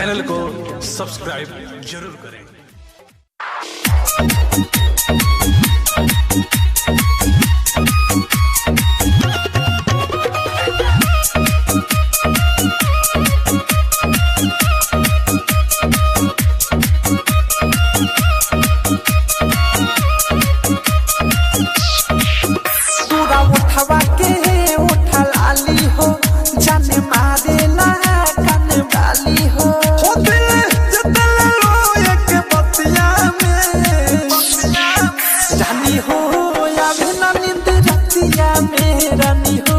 Channel को subscribe जरूर करें। उठवा के उठल आली हो जाने मारेला कन वाली हो दिल जतल लो एक बतिया में रानी हो आवे ना नींद रतिया में रानी हो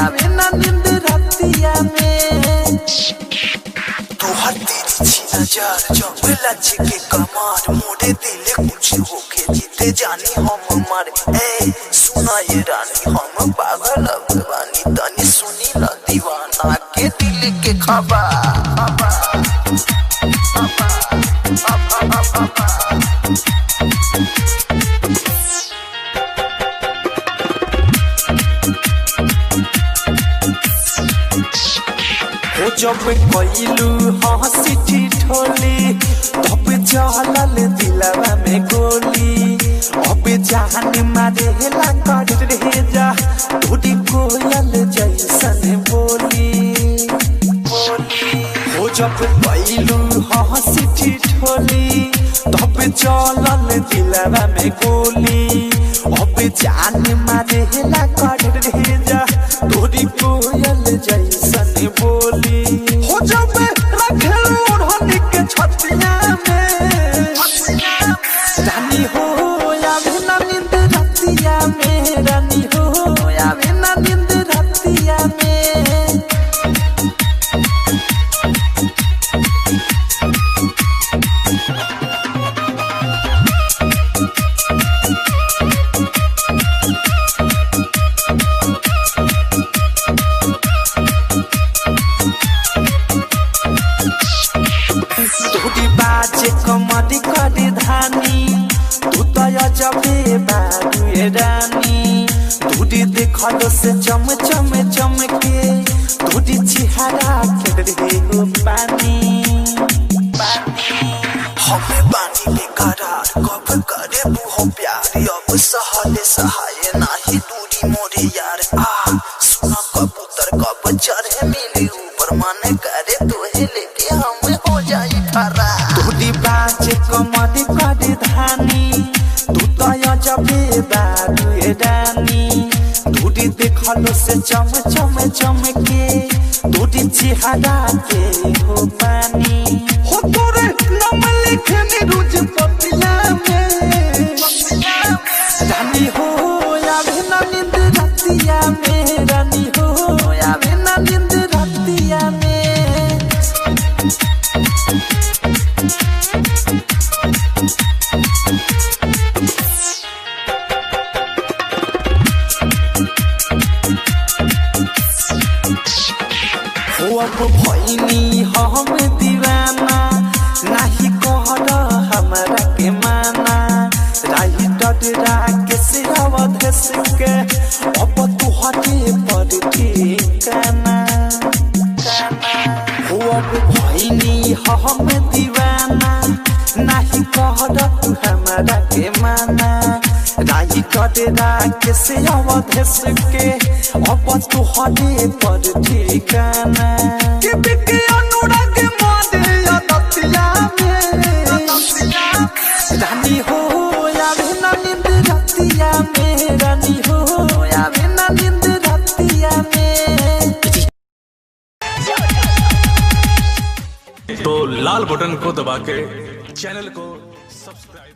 आवे ना नींद रतिया में तोहर तेरी छी नजर जब लच के कमार मोड़े दिल कुछ होके जीते जानी हम मर ए सुना ये रानी हम पागल बानी तनी सुनी ला दीवाना के दिल के खबर हो जब कइलू हंसी ठिठोली तब चलल दिलवा में गोली अब जान मारेला कर रे जा टूटी कोयल जैसन बोली हो जब कइलू हंसी ठिठोली तब चलल दिलवा में गोली अब जान मारेला कर रे जा टूटी कोयल जैसन बोली हो जब रखल ओढ़नी के छतिया में रानी हो आवे ना नींद रतिया में रानी हो आवे ना नींद रतिया में तोड़ी बाजे कमरी करी धानी तू तो जबे बाबू रानी तोड़ी देखल से चम चम चमके तोड़ी चिहारा के रे हो पानी हमें पानी बेकरार कब करे वो प्यार अब सहले सहाय नाही दूरी मोरे यार सुना कबूतर कब चढ़े मिले ऊपर मन करे तोहे लेके हम हो जाए खरा तोड़ी बाजे कमरी करी धानी तू तो जबे बाबू रानी तोड़ी देखल से चम चम चमके तोड़ी चिहारा के हो पानी हो तोरे नाम लिखे रोज पतिया में रानी हो आवे ना नींद रतिया में रानी हो आवे ना नींद रतिया में अब भइनी हम दीवाना नाही कहर हमरा के माना राही डडरा के सिरावत के अब तुहरे पर ठिकाना अब भइनी हम दीवाना नाही कहर हमरा के माना राही डडरा के सिरावत के अब तुहरे पर ठिकाना के बिके अनुराग मादे दतिया में रानी हो आवे ना नींद रतिया में रानी हो आवे ना नींद रतिया में। तो लाल बटन को दबा के चैनल को सब्सक्राइब